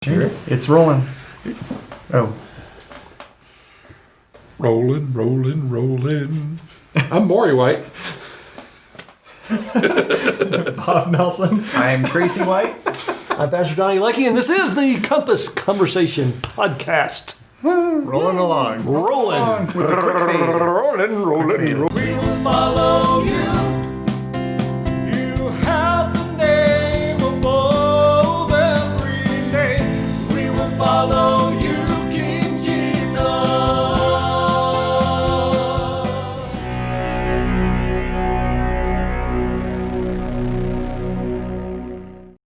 Sure. It's rolling. Oh. Rolling, rolling, rolling. I'm Morey White. Bob Nelson. I'm Tracey White. I'm Pastor Johnny Leckie, and this is the Compass Conversation Podcast. Rolling along. Rolling. With a quick fade. Rolling. We will follow you. You have the name above every name. We will follow you, King Jesus.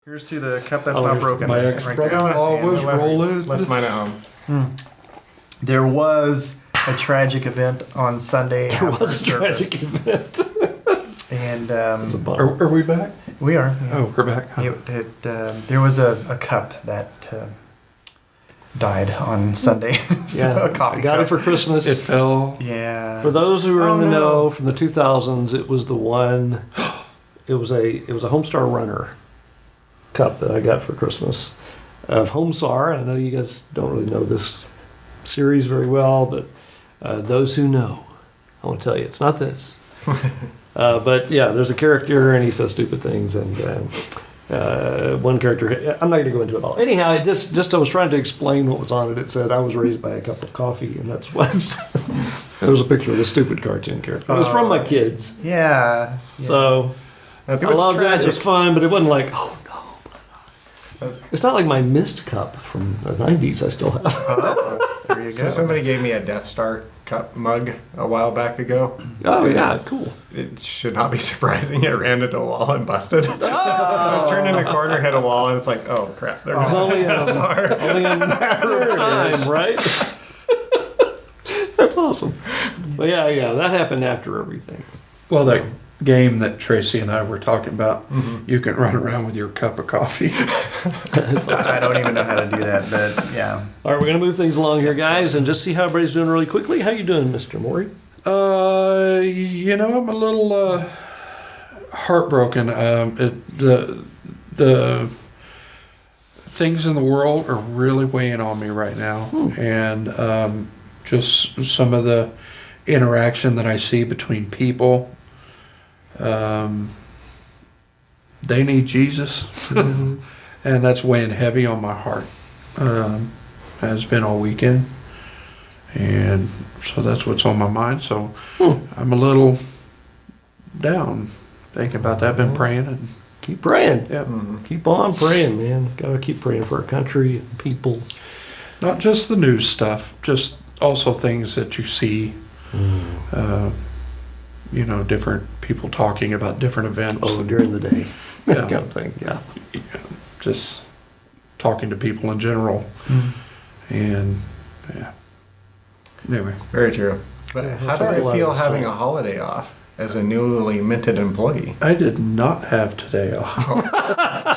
Here's to the cup that's not broken. My ex-brother always rolling. Left mine at home. There was a tragic event on Sunday. There after was a service. tragic event. And Are we back? we are. Yeah. Oh, we're back. Huh? There was a cup that died on Sunday. So Yeah, a coffee I got cup. it for Christmas. It fell. Yeah. For those who are Oh, in the no. know, from the 2000s, it was the one. It was a Homestar Runner cup that I got for Christmas of Homestar. I know you guys don't really know this series very well, but those who know, I want to tell you, it's not this. But yeah, there's a character and he says stupid things, and one character, I'm not going to go into it all. Anyhow, it just I was trying to explain what was on it. It said I was raised by a cup of coffee, and that's what. There was a picture of a stupid cartoon character. It was from my kids, Yeah. so I It was loved it. It tragic. was fun, but it wasn't like, oh no. It's not like my mist cup from the 90s I still have. Oh, there you go. So somebody gave me a Death Star cup mug a while back ago. Oh yeah, cool. It should not be surprising. It ran into a wall and busted. I was turning the corner, hit a wall, and it's like, oh crap, there It's was only a Death Star. only a matter of time, right? That's awesome. But yeah, that happened after everything. Well, that game that Tracy and I were talking about, you can run around with your cup of coffee. That's awesome. I don't even know how to do that, but yeah. All right, we're gonna move things along here, guys, and just see how everybody's doing really quickly. How you doing, Mr. Morey? I'm a little heartbroken. The things in the world are really weighing on me right now, and just some of the interaction that I see between people. They need Jesus, and that's weighing heavy on my heart. Has been all weekend, and so that's what's on my mind. So I'm a little down thinking about that. I've been praying, and Keep praying. yeah, Keep on praying, man. Gotta keep praying for our country and people. not just the news stuff, just also things that you see. Different people talking about different events. Oh, during the day. Yeah. Kind of thing, yeah. Just talking to people in general, and yeah. Anyway, Very true. But Yeah, how we'll did talk a lot it feel this having time. a holiday off as a newly minted employee? I did not have today off.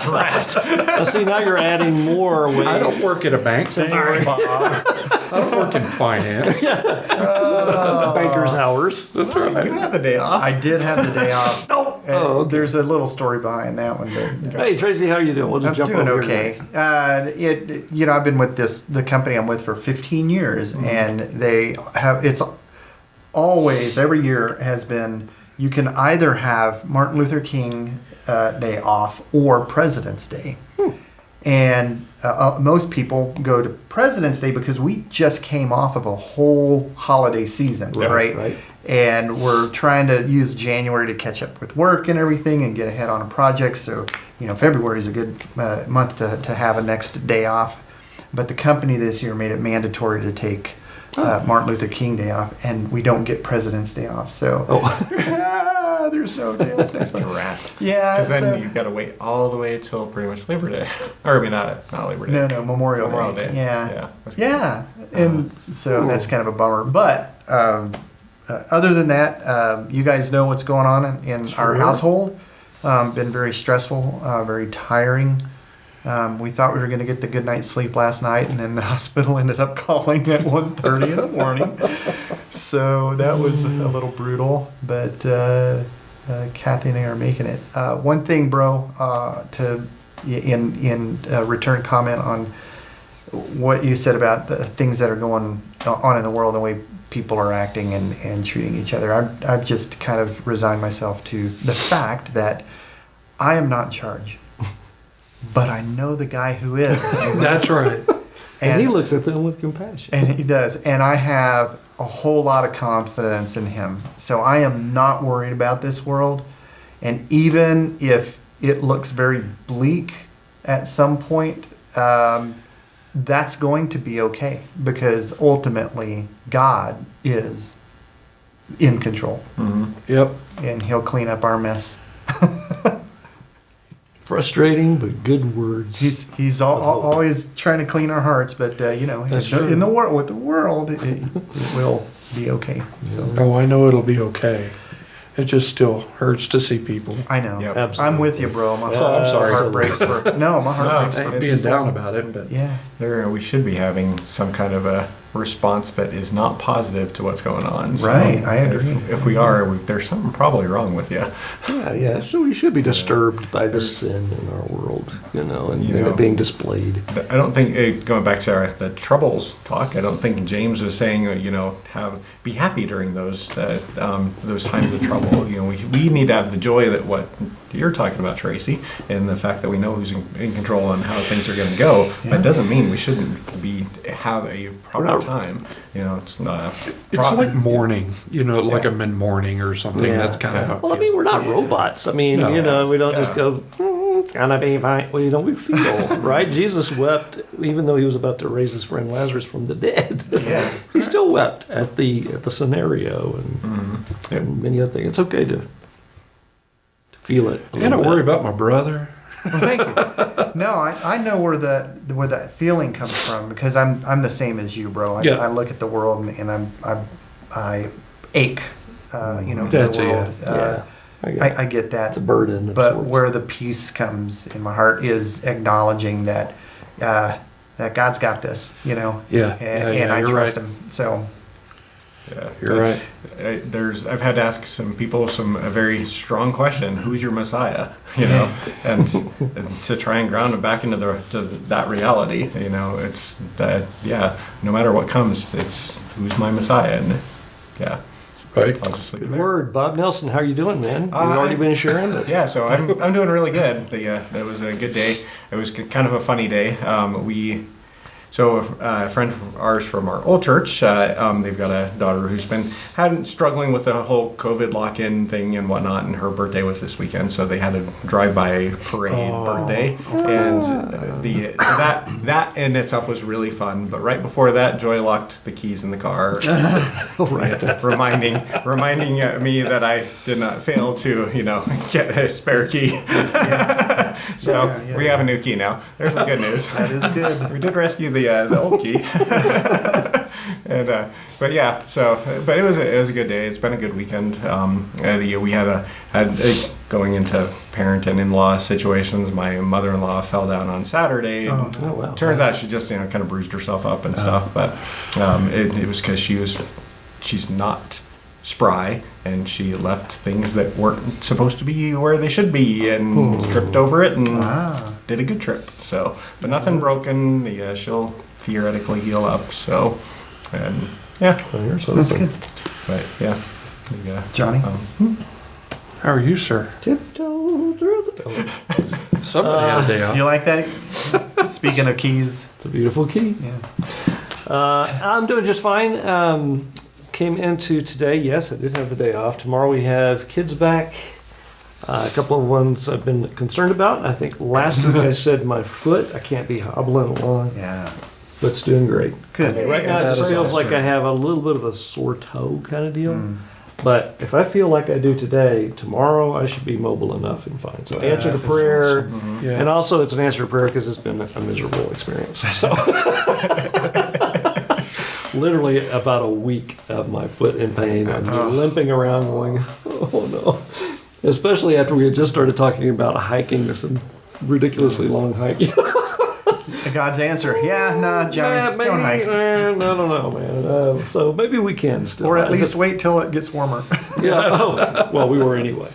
Brat. Now, see, now you're adding more weight. I don't work at a bank. Thanks, Bob. I don't work in finance. Banker's hours. That's You right. had the day off. I did have the day off. And okay. There's a little story behind that one. But Hey, Tracy, how you doing? We'll just I'm jump doing over okay. here. I've been with the company I'm with for 15 years, and they have, it's always, every year has been, you can either have Martin Luther King Day off or President's Day. And most people go to President's Day because we just came off of a whole holiday season, right? Right. And we're trying to use January to catch up with work and everything and get ahead on a project. So, February is a good month to have a next day off. But the company this year made it mandatory to take Martin Luther King Day off, and we don't get President's Day off. So there's no day off next month. Brat. Yeah. Because then so- you've got to wait all the way till pretty much Labor Day. Or, I mean, not Labor Day. No, Memorial Day. Day. Yeah. That's Yeah. And so that's kind of a bummer. But other than that, you guys know what's going on in our household. Been very stressful, very tiring. We thought we were going to get the good night's sleep last night, and then the hospital ended up calling at 1:30 in the morning. So that was a little brutal, but Kathy and I are making it. One thing, bro, in return comment on what you said about the things that are going on in the world, the way people are acting and treating each other. I've just kind of resigned myself to the fact that I am not in charge, but I know the guy who is. That's right. And he looks at them with compassion. And he does. And I have a whole lot of confidence in him. So I am not worried about this world. And even if it looks very bleak at some point, that's going to be okay, because ultimately God is in control. Yep. And he'll clean up our mess. Frustrating, but good words. He's always trying to clean our hearts, but That's true. in the world, with the world, it will be okay. So Oh, I know it'll be okay. It just still hurts to see people. I know. Yep. Absolutely. I'm with you, bro. My Yeah, I'm sorry. heart breaks for my heart breaks I for ain't being down about it, but yeah. We should be having some kind of a response that is not positive to what's going on. So Right, I agree. If we are, there's something probably wrong with you. Yeah. So we should be disturbed by the sin in our world, and it being displayed. I don't think, going back to the troubles talk, I don't think James was saying, be happy during those times of trouble. We need to have the joy that what you're talking about, Tracy, and the fact that we know who's in control and how things are going to go. Yeah. That doesn't mean we shouldn't have a proper time. It's not. it's like mourning, like a mid-morning or something. Yeah. That's kind of how it Well, I mean, feels. we're not robots. I mean, No. we don't just go, it's gonna be fine. Well, we feel, right? Jesus wept, even though he was about to raise his friend Lazarus from the dead. Yeah. He still wept at the scenario and many other things. It's okay to feel it. I don't worry about my brother. Well, thank you. No, I know where that feeling comes from, because I'm the same as you, bro. I look at the world and I ache, for That's the it, world. Yeah. I get that. It's a burden. Of But sorts. where the peace comes in my heart is acknowledging that God's got this, and I you're trust right. Him. So Yeah, You're right. I've had to ask some people a very strong question: who's your Messiah? And to try and ground it back into that reality. It's that no matter what comes, it's who's my Messiah, and Right. I'll just leave it Good there. word, Bob Nelson. How are you doing, man? You've already been sharing it. Yeah, so I'm doing really good. It was a good day. It was kind of a funny day. A friend of ours from our old church, they've got a daughter who's been struggling with the whole COVID lock-in thing and whatnot, and her birthday was this weekend, so they had a drive-by parade birthday, and that in itself was really fun. But right before that, Joy locked the keys in the car, reminding me that I did not fail to get a spare key. So we have a new key now. There's the good news. that is good. We did rescue the old key, but it was a good day. It's been a good weekend. We had going into parent and in-law situations. My mother-in-law fell down on Saturday. Oh, wow. Turns out she just kind of bruised herself up and stuff, but it was because she's not spry, and she left things that weren't supposed to be where they should be, and tripped over it and did a good trip. So, but nothing broken. She'll theoretically heal up. So, and That's good. But Johnny? How are you, sir? Tiptoe through the door. Somebody had a day off. You like that? Speaking of keys, It's a beautiful key. yeah. I'm doing just fine. Came into today. Yes, I did have a day off. Tomorrow we have kids back. A couple of ones I've been concerned about. I think last week I said my foot. I can't be hobbling along. Yeah. Foot's doing great. Good. Right now it That just is feels awesome. like I have a little bit of a sore toe kind of deal. But if I feel like I do today, tomorrow I should be mobile enough and fine. So answer the prayer. Yeah. And also it's an answer to prayer because it's been a miserable experience. So literally about a week of my foot in pain. I'm just limping around going, oh no. Especially after we had just started talking about hiking this ridiculously long hike. God's answer. Yeah, nah, Johnny, maybe, don't hike. no, man. So maybe we can still. Or at I least just- wait till it gets warmer. Yeah. Oh, well, we were anyway.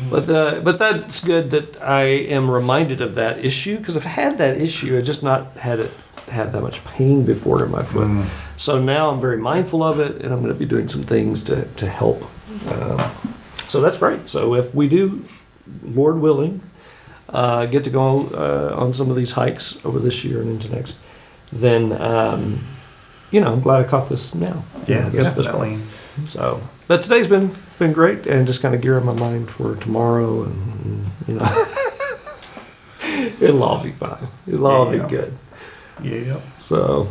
But that's good that I am reminded of that issue because I've had that issue. I just not had had that much pain before in my foot. So now I'm very mindful of it, and I'm going to be doing some things to help. So that's great. So if we do, Lord willing, get to go on some of these hikes over this year and into next, then I'm glad I caught this now. Yeah, At this definitely. point. So, but today's been great, and just kind of gearing my mind for tomorrow, and it'll all be fine. It'll all be good. Yeah. So,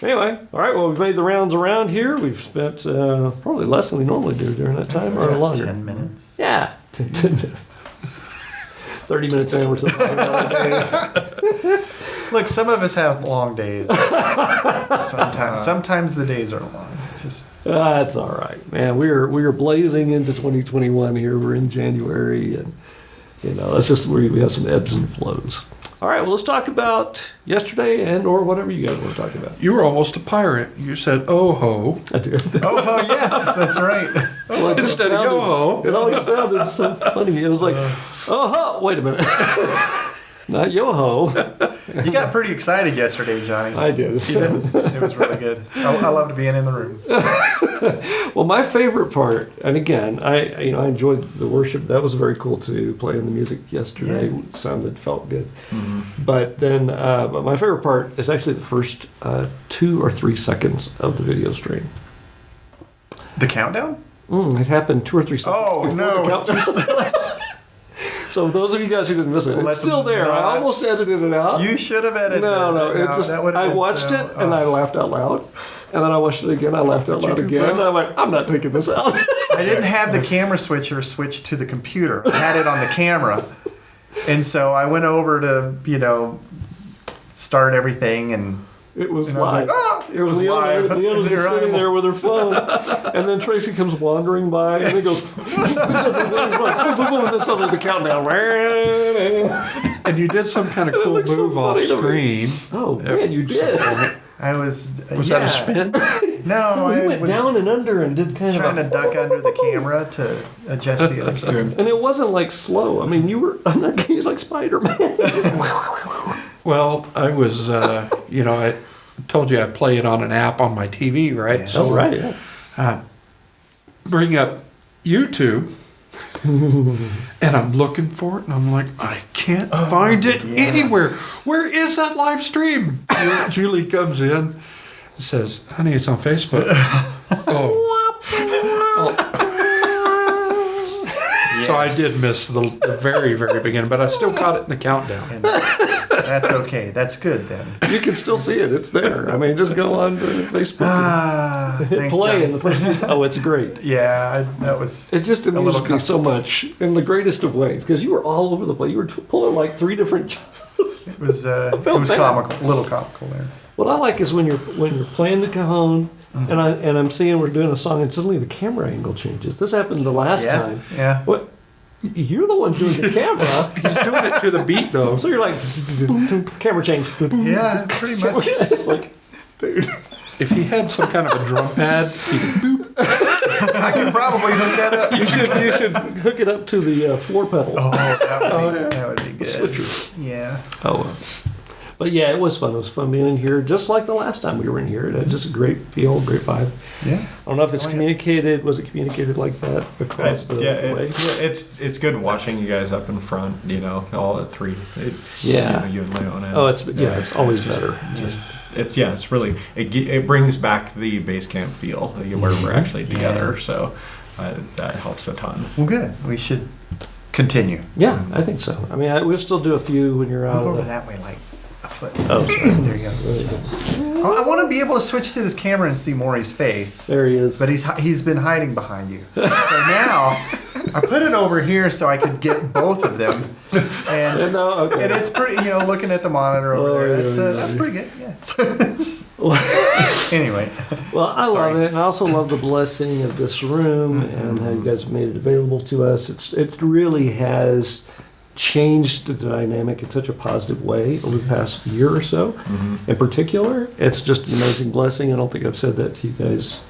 anyway, all right. Well, we've made the rounds around here. We've spent probably less than we normally do during that time, or longer. 10 minutes. Yeah, 10 minutes. 30 minutes in, we're still talking about the day. Look, some of us have long days. Sometimes the days are long. That's all right, man. We are blazing into 2021 here. We're in January, and that's just where we have some ebbs and flows. All right, well, let's talk about yesterday and or whatever you guys want to talk about. You were almost a pirate. You said, oh ho. I did. Oh, yes, that's right. Well, it just Instead of yo-ho. It always sounded so funny. It was like, oh ho, wait a minute. Not yo-ho. You got pretty excited yesterday, Johnny. I did. It was really good. I loved being in the room. Well, my favorite part, and again, I enjoyed the worship. That was very cool too. Playing the music yesterday felt good. Mm-hmm. But then, but my favorite part is actually the first 2 or 3 seconds of the video stream. The countdown? It happened 2 or 3 seconds. Oh before no! the countdown. So those of you guys who didn't miss it, it's still there. I almost edited it out. You should have edited it. No, I watched it and I laughed out loud. And then I watched it again, I laughed out loud again. And I'm like, I'm not taking this out. I didn't have the camera switcher switched to the computer. I had it on the camera. And so I went over to, start everything, and it was I was live. like, oh, it was live. Leona's just sitting there with her phone, and then Tracy comes wandering by, and he goes, and then suddenly the countdown. And you did some kind of cool looks so move off funny to me. screen. Oh man, you did. I was. Was that a spin? No, He I went was down and under and did kind trying of to duck under the camera to adjust the other streams. And it wasn't like slow. I mean, I'm not kidding, he's like Spider-Man. Well, I was, I told you I play it on an app on my TV, right? Yeah. So, right. Yeah. Bring up YouTube, and I'm looking for it, and I'm like, I can't find it anywhere. Where is that live stream? Julie comes in and says, honey, it's on Facebook. So I did miss the very, very beginning, but I still caught it in the countdown. And that's okay. That's good then. You can still see it. It's there. I mean, just go on to Facebook and hit Thanks, play Johnny. in the first few. Oh, it's great. Yeah, that was. It just amused me so much in the greatest of ways because you were all over the place. You were pulling like 3 different. It was. It felt was bad. comical. A little comical there. What I like is when you're playing the cajon and I'm seeing we're doing a song and suddenly the camera angle changes. This happened the last time. Yeah. What? You're the one doing the camera. He's doing it to the beat, though. So you're like, camera change. Yeah, pretty much. It's like, dude. If he had some kind of a drum pad, he could boop. I can probably hook that up. You should hook it up to the floor pedal. Oh, that would be good. The switcher. Yeah. Oh, well. But yeah, it was fun. It was fun being in here, just like the last time we were in here. It had just a great feel, great vibe. Yeah. I don't know if it's communicated. Was it communicated like that across the way? It's good watching you guys up in front. All at 3. You and Leona. Oh, it's always better. It's really it brings back the base camp feel where we're actually together. So that helps a ton. Well, good. We should continue. Yeah, I think so. I mean, we'll still do a few when you're out. Move over that way, like a foot. Oh, sorry. There you go. I want to be able to switch to this camera and see Morey's face. There he is. But he's been hiding behind you. So now I put it over here so I could get both of them. And it's pretty, looking at the monitor over there. That's pretty good. Yeah. Anyway. Well, I love it. And I also love the blessing of this room and how you guys have made it available to us. It really has changed the dynamic in such a positive way over the past year or so. Mm-hmm. In particular, it's just an amazing blessing. I don't think I've said that to you guys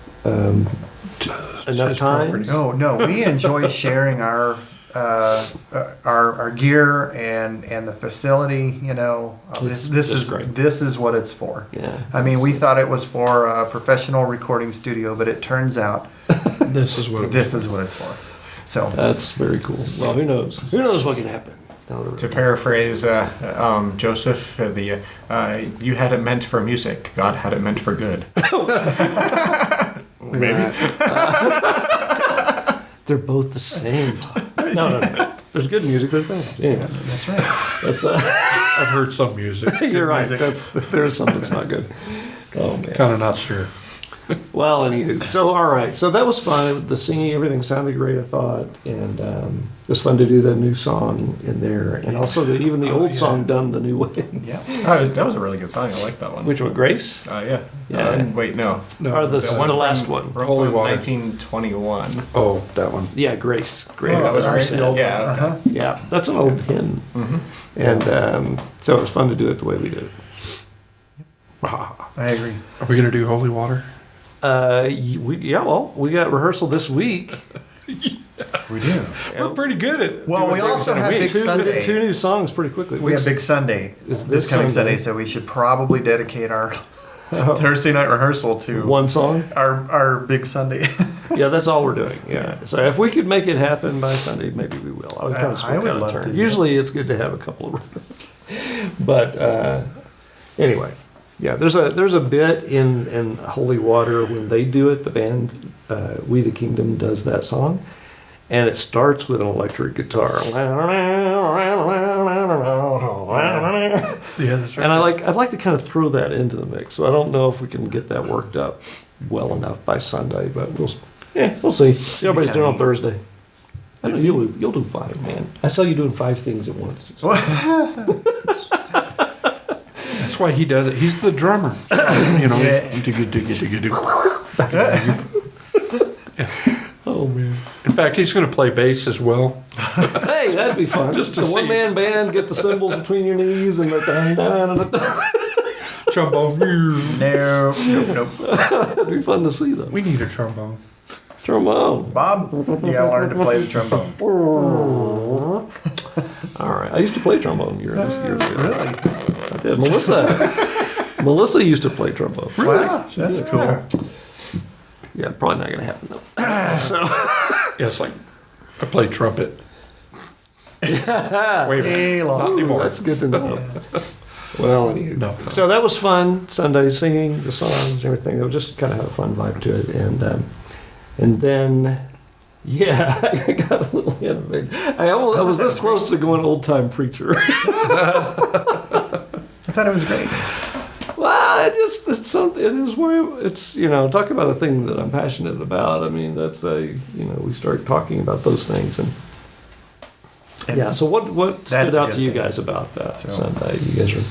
enough times. No, we enjoy sharing our our gear and the facility, this It's is great. this is what it's for. Yeah. I mean, we thought it was for a professional recording studio, but it turns out This is what. this is what it's for. So That's very cool. Well, who knows? Who knows what can happen? To paraphrase Joseph, you had it meant for music. God had it meant for good. Maybe. They're both the same. No. There's good music. There's bad. Yeah, that's right. that's. I've heard some music. You're right. music. There's some that's not good. Oh man. Kind of not sure. Well, anywho, so all right, so that was fun. The singing, everything sounded great, I thought, and it was fun to do the new song in there, and also even the old song done the new way. Yeah. That was a really good song. I like that one. Which one, Grace? Yeah. Yeah. Wait, no. Or the one last from- one? From Holy Water. 1921. Oh, that one. Yeah, Grace. Great. Oh, That was all right. the old one. Yeah. Uh-huh. Yeah, that's an old hymn, and so it was fun to do it the way we did it. I agree. Are we gonna do holy water? We got rehearsal this week. We do. We're pretty good at. Well, we also have Big We did Sunday. 2 new songs pretty quickly. We have Big Sunday Is this this coming Sunday. Sunday, so we should probably dedicate our Thursday night rehearsal to one song. our Big Sunday. Yeah, that's all we're doing. Yeah. So if we could make it happen by Sunday, maybe we will. I would kind of I split would out a love turn. to, yeah. Usually it's good to have a couple of rehearsals. But anyway, yeah, there's a bit in Holy Water when they do it, the band We the Kingdom does that song, and it starts with an electric guitar. Yeah, that's right. And I'd like to kind of throw that into the mix. So I don't know if we can get that worked up well enough by Sunday, but we'll see. See how everybody's doing on Thursday. I know you'll do fine, man. I saw you doing 5 things at once. That's why he does it. He's the drummer. Oh man. In fact, he's going to play bass as well. Hey, that'd be fun. Just to a see. one-man band, get the cymbals between your knees and the Trombone. Nope. that'd be fun to see though. We need a trombone. Throw them on. Bob, you gotta learn to play the trombone. All right. I used to play trombone years ago. Really? I did. Melissa used to play trombone. Wow, that's cool. Yeah, probably not gonna happen though. So Yeah, it's like I play trumpet. Wait a minute. Hey, long. Not anymore. that's good to know. Well, anywho. No. So that was fun. Sunday singing the songs and everything. It was just kind of had a fun vibe to it, and then. Yeah, I got a little hint of it. I was this close to going old time preacher. I thought it was great. Well, it's something. It is where it's talk about a thing that I'm passionate about. I mean, that's we start talking about those things and yeah. So what stood That's a out good to you thing. guys about that So- Sunday? You guys are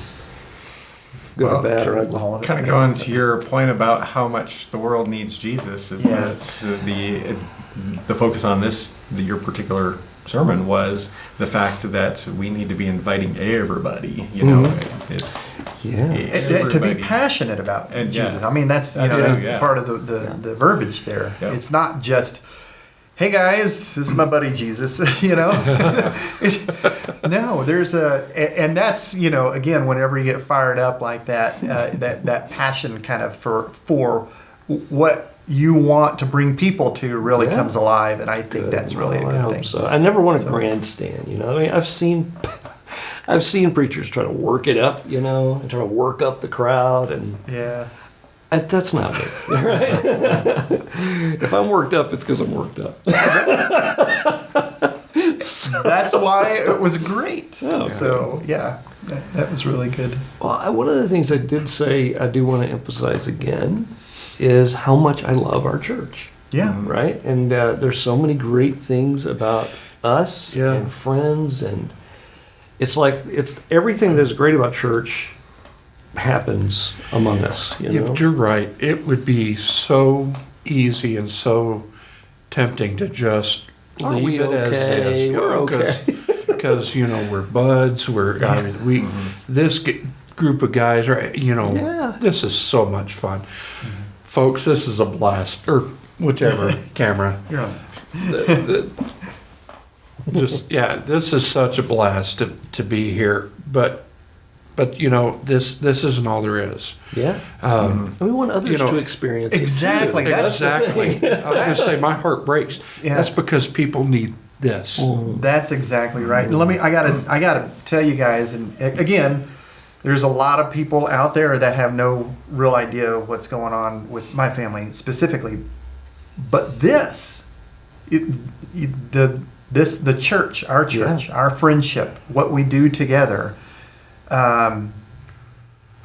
good or Well, bad or ugly? All of it. Kind of going to your point about how much the world needs Jesus is Yeah. that the focus on your particular sermon was the fact that we need to be inviting everybody. It's Yeah. To be everybody. passionate about And, Jesus. yeah. I mean, that's That's that's it, yeah. part of the verbiage there. Yeah. It's not just, hey guys, this is my buddy Jesus. No, there's and that's again, whenever you get fired up like that, that passion kind of for what you want to bring people to really Yeah. comes alive, and I think that's really a Well, I good hope thing. so. I never want to grandstand. I mean, I've seen preachers try to work it up, and try to work up the crowd, and Yeah. that's not me, right? If I'm worked up, it's because I'm worked up. That's why it was great. Oh, So yeah, that was really good. Well, one of the things I did say I do want to emphasize again is how much I love our church, Yeah. right? And there's so many great things about us Yeah. and friends, and it's everything that's great about church happens among us. Yeah, but you're right. It would be so easy and so tempting to just Are leave we it as okay? is. We're okay. Because we're buds. This group of guys are. Yeah. This is so much fun, folks. This is a blast. Or whichever camera. You're on. Just this is such a blast to be here. But this isn't all there is. Yeah. And we want others to experience exactly. it too. Exactly. I was going to say my heart breaks. Yeah. That's because people need this. That's exactly right. I gotta tell you guys, and again, there's a lot of people out there that have no real idea what's going on with my family specifically. But the church, our friendship, what we do together, I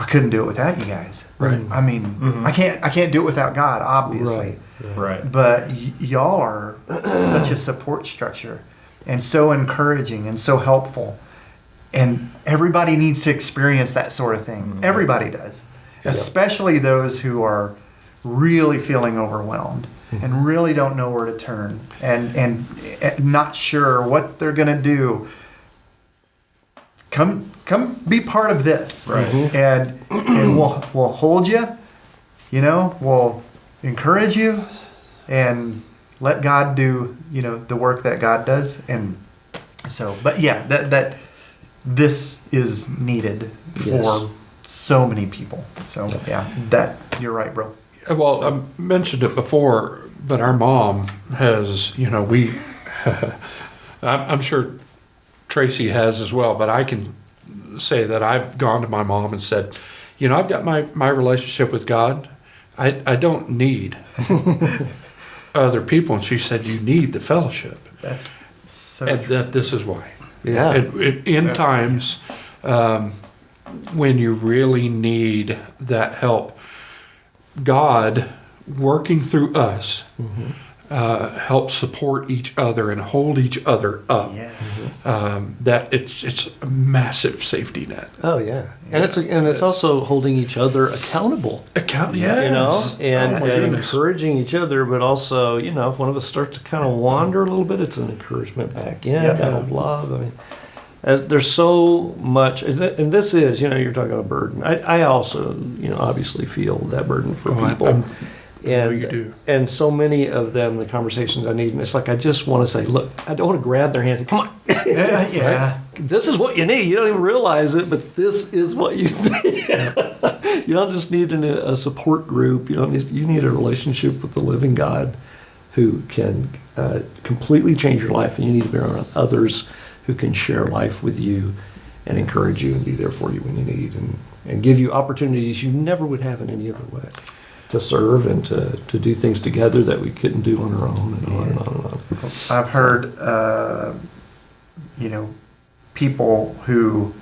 couldn't do it without you guys. Right. I mean, I can't do it without God, obviously. Right. But y'all are such a support structure and so encouraging and so helpful. And everybody needs to experience that sort of thing. Everybody does. Especially those who are really feeling overwhelmed and really don't know where to turn and not sure what they're going to do. Come be part of this. Right. And we'll hold you, we'll encourage you and let God do, the work that God does. And so, but yeah, that this is needed for so many people. So that you're right, bro. Well, I mentioned it before, but our mom has, I'm sure Tracy has as well, but I can say that I've gone to my mom and said, I've got my relationship with God. I don't need other people. And she said, you need the fellowship. That's so and true. that this is why. Yeah. In times when you really need that help, God working through us help support each other and hold each other up. Yes. That it's a massive safety net. Oh yeah, and it's also holding each other accountable. Yes. And goodness. encouraging each other, but also if one of us starts to kind of wander a little bit, it's an encouragement back in out of love. I mean, there's so much, and this is you're talking about a burden. I also obviously feel that burden for people. And you do. And so many of them, the conversations I need, and it's like I just want to say, look, I don't want to grab their hands and come on. Yeah. This is what you need. You don't even realize it, but this is what you need. You don't just need a support group. You need a relationship with the living God who can completely change your life, and you need to be around others who can share life with you and encourage you and be there for you when you need and give you opportunities you never would have in any other way. To serve and to do things together that we couldn't do on our own, and on and on and on. I've heard, people who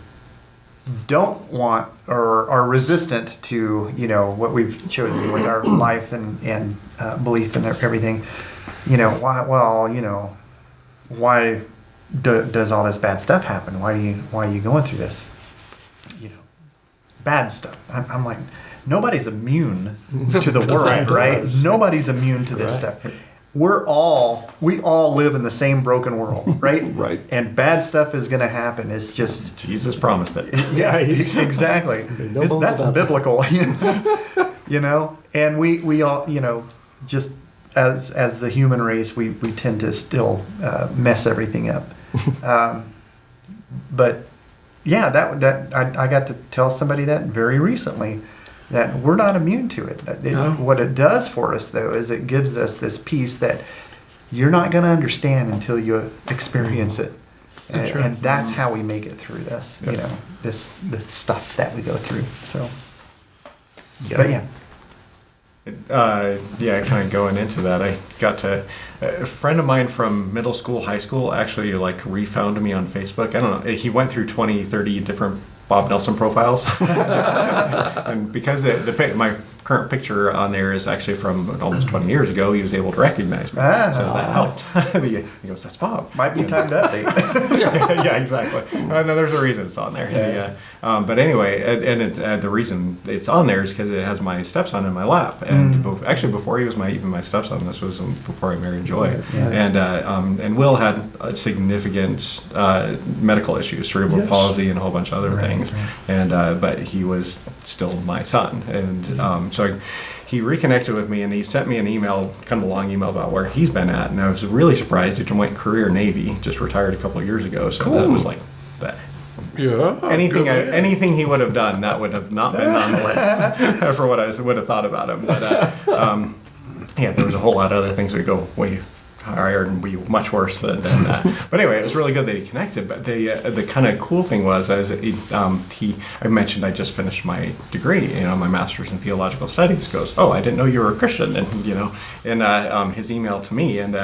don't want or are resistant to, what we've chosen with our life and belief and everything. Why does all this bad stuff happen? Why are you going through this? Bad stuff. I'm like, nobody's immune to the world, right? Nobody's immune to this stuff. We all live in the same broken world, right? Right. And bad stuff is going to happen. It's just Jesus promised it. yeah, exactly. That's biblical, And we all, just as the human race, we tend to still mess everything up. But yeah, that I got to tell somebody that very recently. That we're not immune to it. What it does for us, though, is it gives us this peace that you're not going to understand until you experience it. And that's how we make it through this, this stuff that we go through. So, but kind of going into that, I got to a friend of mine from middle school, high school, actually refound me on Facebook. I don't know. He went through 20, 30 different Bob Nelson profiles. And because my current picture on there is actually from almost 20 years ago, he was able to recognize me. So that helped. He goes, that's Bob. Might be time to update. Yeah, exactly. No, there's a reason it's on there. But anyway, and the reason it's on there is because it has my stepson in my lap. And actually, before he was even my stepson, this was before I married Joy. And Will had significant medical issues, cerebral palsy, and a whole bunch of other things. And but he was still my son, and so he reconnected with me and he sent me an email, kind of a long email about where he's been at, and I was really surprised. He went career Navy, just retired a couple of years ago. So that was like that. Yeah. Anything he would have done, that would have not been on the list for what I would have thought about him. But yeah, there was a whole lot of other things that go way higher and be much worse than that. But anyway, it was really good that he connected. But the kind of cool thing was, as I mentioned, I just finished my degree, my master's in theological studies. Goes, oh, I didn't know you were a Christian, and his email to me, and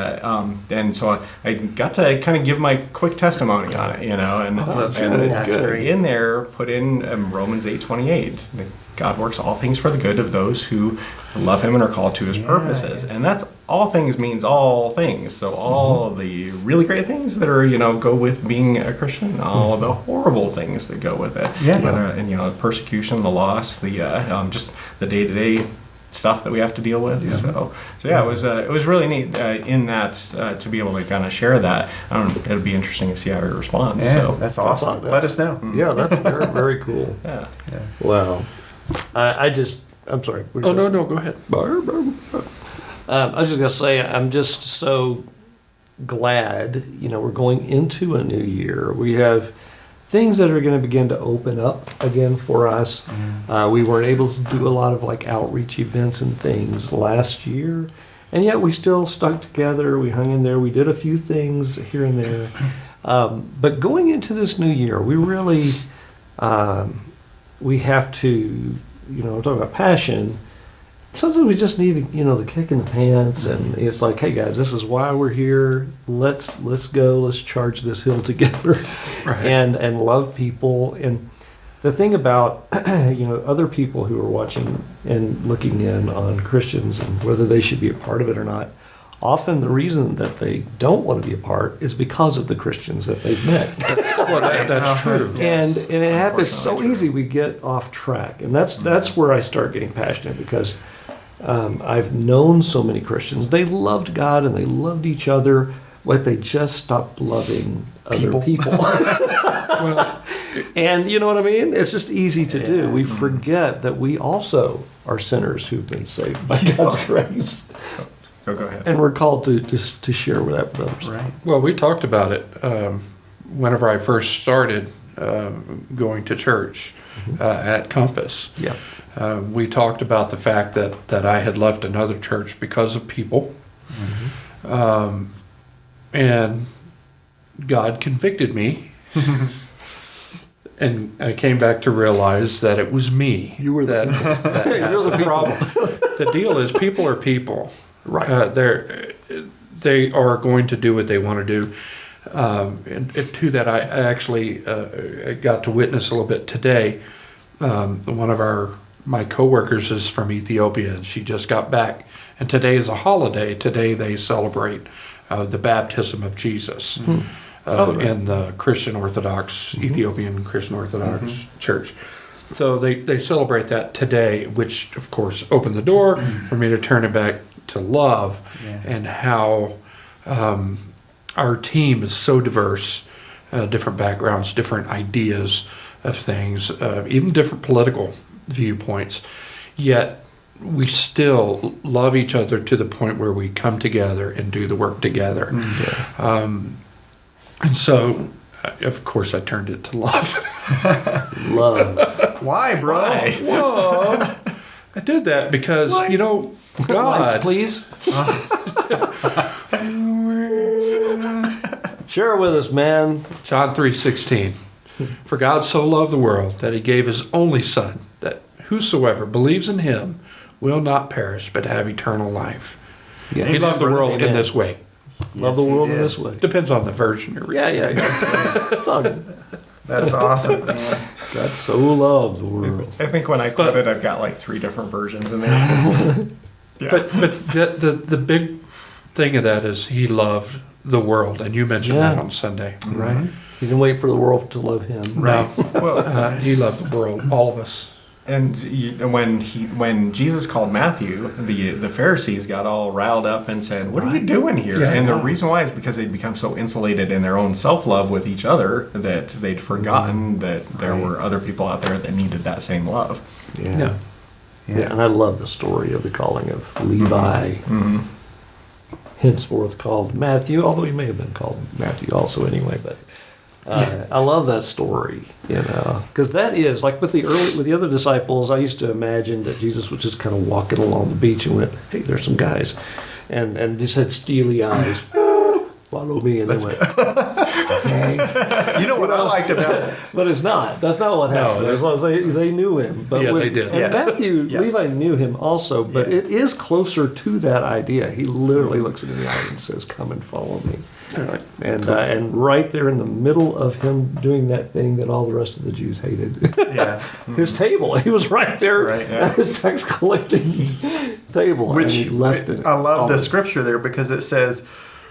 so I got to kind of give my quick testimony on it, and that's and cool. That's great. in there put in Romans 8:28. God works all things for the good of those who love him and are called to his purposes. And that's all things means all things. So all the really great things that are, go with being a Christian, all the horrible things that go with it. Yeah. And, persecution, the loss, the just the day-to-day stuff that we have to deal with. Yeah. So yeah, it was really neat in that to be able to kind of share that. It'll be interesting to see how he responds. Yeah, So that's awesome. Let us know. Yeah, that's very, very cool. yeah. Wow. I'm sorry. Oh, no, go ahead. I was just going to say, I'm just so glad, we're going into a new year. We have things that are going to begin to open up again for us. We weren't able to do a lot of outreach events and things last year, and yet we still stuck together. We hung in there. We did a few things here and there. But going into this new year, we really, we have to, I'm talking about passion. Sometimes we just need, the kick in the pants, and it's like, hey guys, this is why we're here. Let's go. Let's charge this hill together, Right. and love people. And the thing about, other people who are watching and looking in on Christians and whether they should be a part of it or not, often the reason that they don't want to be a part is because of the Christians that they've met. That's true. And it happens so easy, we get off track. And that's where I start getting passionate, because I've known so many Christians. They loved God and they loved each other, but they just stopped loving other people. Well, And you know what I mean? It's just easy to do. We forget that we also are sinners who've been saved by God's grace. Go ahead. And we're called to share that with others. Right. well, we talked about it whenever I first started going to church at Compass. Yeah. We talked about the fact that I had left another church because of people. And God convicted me. And I came back to realize that it was me. You were that You're the problem. The deal is, people are people. Right. They are going to do what they want to do. And to that, I actually got to witness a little bit today. One of my coworkers is from Ethiopia, and she just got back. And today is a holiday. Today they celebrate the baptism of Jesus in the Christian Orthodox, Ethiopian Christian Orthodox Church. So they celebrate that today, which of course opened the door for me to turn it back to love, and how our team is so diverse, different backgrounds, different ideas of things, even different political viewpoints, yet we still love each other to the point where we come together and do the work together. And so, of course, I turned it to love. Love. Why, bro? Well, I did that because, Lights, God. please. Share it with us, man. John 3:16. For God so loved the world that he gave his only Son, that whosoever believes in him will not perish but have eternal life. Yeah. He loved the world in this way. Love the world in this way. Depends on the version you're reading. Yeah. It's all good. That's awesome, man. God so loved the world. I think when I quote it, I've got like 3 different versions in there. But the big thing of that is he loved the world, and you mentioned that on Sunday. Right. You can wait for the world to love him. Right. Well, He loved the world, all of us. and when Jesus called Matthew, the Pharisees got all riled up and said, "What are you doing here?" Yeah. And the reason why is because they'd become so insulated in their own self-love with each other that they'd forgotten that there were other people out there that needed that same love. Yeah. Yeah, and I love the story of the calling of Levi, henceforth called Matthew, although he may have been called Matthew also anyway. But I love that story, because that is like with the other disciples. I used to imagine that Jesus was just kind of walking along the beach and went, "Hey, there's some guys," and just had steely eyes. Follow me, and they went. You know what I liked about it? But it's not. That's not what happened. As long as they knew him. But they did. And Matthew, Yeah. Levi knew him also, but it is closer to that idea. He literally looks him in the eye and says, "Come and follow me." And right there in the middle of him doing that thing that all the rest of the Jews hated, his table. He was right there at his tax collecting table, and Which he left it. I love the scripture there because it says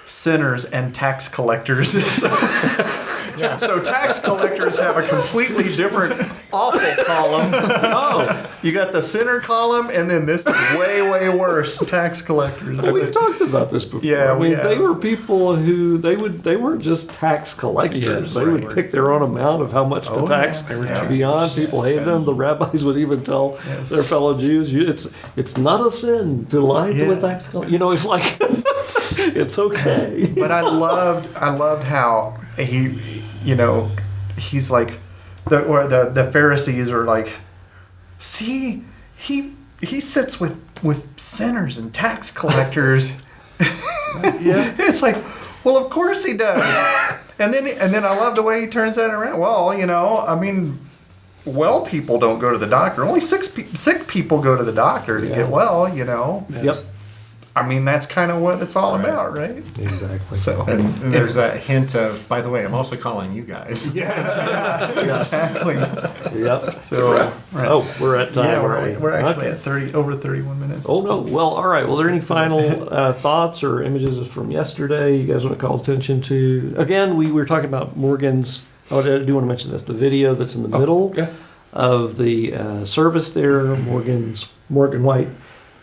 sinners and tax collectors. So tax collectors have a completely different awful column. You got the sinner column, and then this is way, way worse. Tax collectors. Well, we've talked about this before. Yeah, I mean, we have. they were people who they weren't just tax collectors. Yes, they would pick their own amount of how much to tax. yeah. Beyond people hated them. The rabbis would even tell their fellow Jews, "It's not a sin to lie to a tax collector." It's like it's okay. But I loved how he's like, the Pharisees are like, see, he sits with sinners and tax collectors. It's like, well, of course he does. And then I love the way he turns that around. Well, I mean, well people don't go to the doctor. Only sick people go to the doctor to get well. Yep. I mean, that's kind of what it's all about, right? Exactly. So, And there's that hint of, by the way, I'm also calling you guys. exactly. Yep. So, Oh, we're at time. yeah, aren't we? we're actually Okay. at over 31 minutes. Oh no! Well, all right. Well, are there any final thoughts or images from yesterday you guys want to call attention to? Again, we were talking about Morgan's. Oh, I do want to mention this: the video that's in the middle of the service there. Morgan White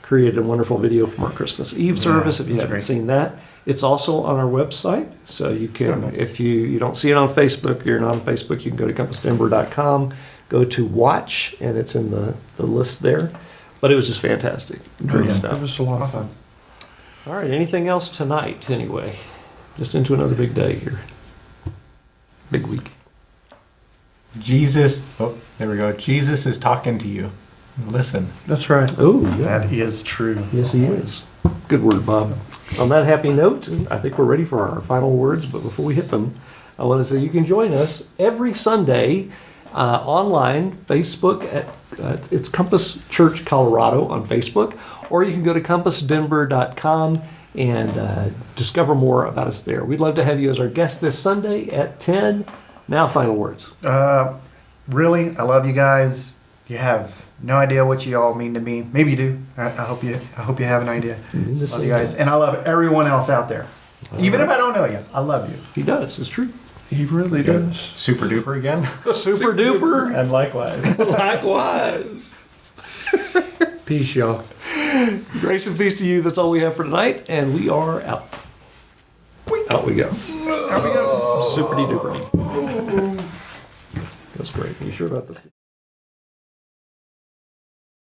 created a wonderful video from our Christmas Eve service. If you haven't seen that, it's also on our website. So you can, if you don't see it on Facebook, you're not on Facebook, you can go to compassdenver.com, go to watch, and it's in the list there. But it was just fantastic. Great stuff. That was a lot of fun. All right. Anything else tonight, anyway? Just into another big day here. Big week. Jesus, there we go. Jesus is talking to you. Listen. That's right. Oh, yeah. That is true. Yes, he is. Good word, Bob. On that happy note, I think we're ready for our final words, but before we hit them, I want to say you can join us every Sunday online, Facebook, it's Compass Church Colorado on Facebook, or you can go to compassdenver.com and discover more about us there. We'd love to have you as our guest this Sunday at 10. Now, final words. Really, I love you guys. You have no idea what you all mean to me. Maybe you do. I hope you have an idea. Love you guys, and I love everyone else out there. Even if I don't know you, I love you. He does. It's true. He really does. Super duper again. Super duper. And likewise. Likewise. Peace, y'all. Grace and peace to you. That's all we have for tonight, and we are out. Out we go. There we go. Super duper. That's great. Are you sure about this?